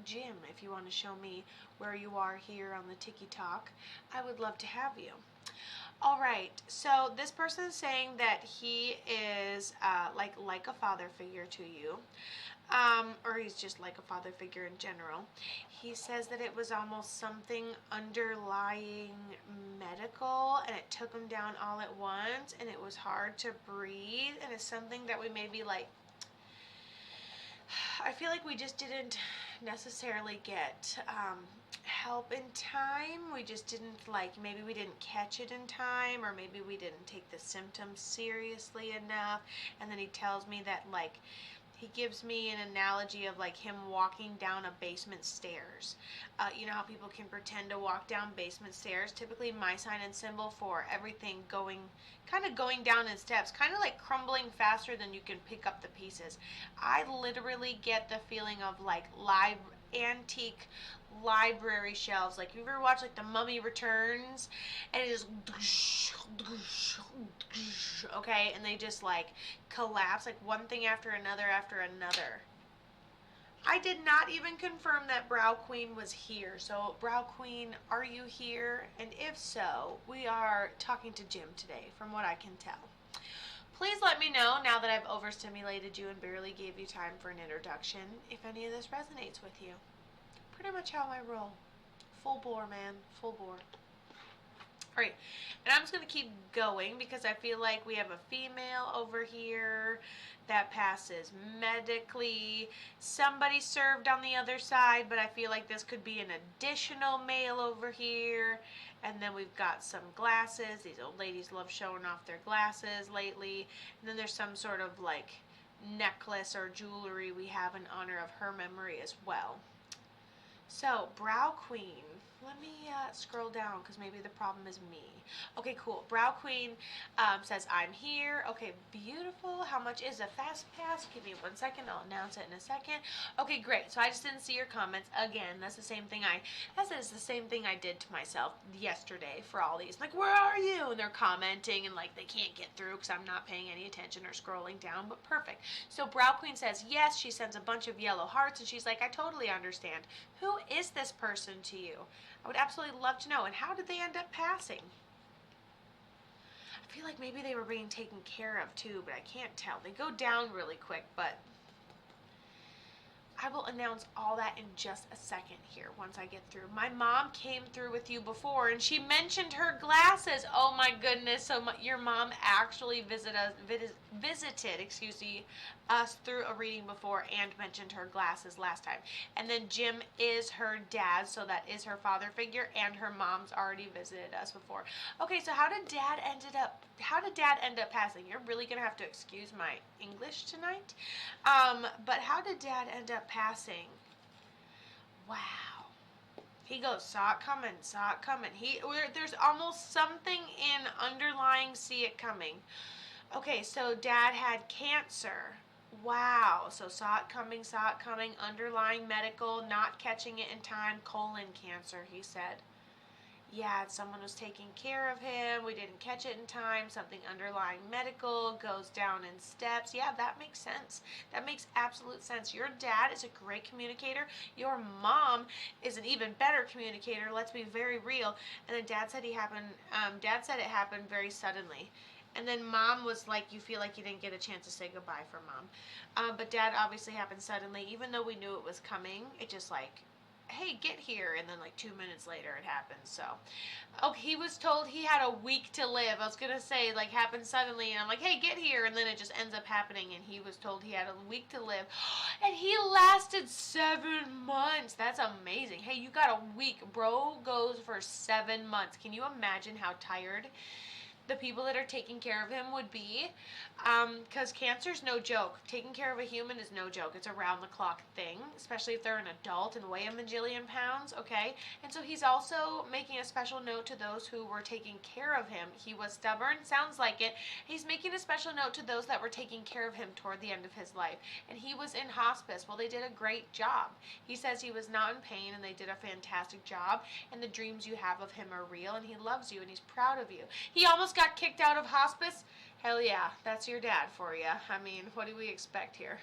Jim, if you want to show me where you are here on the TikTok, I would love to have you. All right, so this person is saying that he is like a father figure to you, or he's just like a father figure in general. He says that it was almost something underlying medical, and it took him down all at once, and it was hard to breathe, and it's something that we maybe like. I feel like we just didn't necessarily get help in time. We just didn't maybe we didn't catch it in time, or maybe we didn't take the symptoms seriously enough. And then he tells me that he gives me an analogy of him walking down a basement stairs. You know how people can pretend to walk down basement stairs? Typically my sign and symbol for everything kind of going down in steps, kind of like crumbling faster than you can pick up the pieces. I literally get the feeling of live antique library shelves. Like, you ever watch The Mummy Returns, and it just okay, and they just collapse, one thing after another after another. I did not even confirm that Brow Queen was here. So Brow Queen, are you here? And if so, we are talking to Jim today, from what I can tell. Please let me know, now that I've overstimulated you and barely gave you time for an introduction, if any of this resonates with you. Pretty much how I roll. Full bore, man. Full bore. Alright, and I'm just going to keep going because I feel like we have a female over here that passes medically. Somebody served on the other side, but I feel like this could be an additional male over here. And then we've got some glasses. These old ladies love showing off their glasses lately. And then there's some sort of necklace or jewelry we have in honor of her memory as well. So, Brow Queen, let me scroll down because maybe the problem is me. Okay, cool. Brow Queen says, I'm here. Okay, beautiful. How much is a fast pass? Give me 1 second. I'll announce it in a second. Okay, great. So I just didn't see your comments. Again, that's the same thing I did to myself yesterday for all these. Where are you? And they're commenting and they can't get through because I'm not paying any attention or scrolling down, but perfect. So Brow Queen says, yes, she sends a bunch of yellow hearts, and she's like, I totally understand. Who is this person to you? I would absolutely love to know. And how did they end up passing? I feel like maybe they were being taken care of too, but I can't tell. They go down really quick, but I will announce all that in just a second here once I get through. My mom came through with you before, and she mentioned her glasses. Oh my goodness! So your mom actually visited us through a reading before, and mentioned her glasses last time. And then Jim is her dad, so that is her father figure, and her mom's already visited us before. Okay, so how did dad end up passing? You're really gonna have to excuse my English tonight. But how did dad end up passing? Wow. He goes, saw it coming, saw it coming. There's almost something in underlying see it coming. Okay, so dad had cancer. Wow. So saw it coming, underlying medical, not catching it in time, colon cancer, he said. Yeah, someone was taking care of him. We didn't catch it in time. Something underlying medical, goes down in steps. Yeah, that makes sense. That makes absolute sense. Your dad is a great communicator. Your mom is an even better communicator. Let's be very real. And then dad said it happened very suddenly. And then mom was like, you feel like you didn't get a chance to say goodbye for mom. But dad obviously happened suddenly. Even though we knew it was coming, it just hey, get here, and then 2 minutes later it happens. So, he was told he had a week to live. I was gonna say happened suddenly, and I'm like, hey, get here, and then it just ends up happening, and he was told he had a week to live, and he lasted 7 months. That's amazing. Hey, you got a week. Bro goes for 7 months. Can you imagine how tired the people that are taking care of him would be? Because cancer's no joke. Taking care of a human is no joke. It's a round-the-clock thing, especially if they're an adult and weigh a majillion pounds, okay? And so he's also making a special note to those who were taking care of him. He was stubborn, sounds like it. He's making a special note to those that were taking care of him toward the end of his life. And he was in hospice. Well, they did a great job. He says he was not in pain, and they did a fantastic job, and the dreams you have of him are real, and he loves you, and he's proud of you. He almost got kicked out of hospice. Hell yeah, that's your dad for you. I mean, what do we expect here?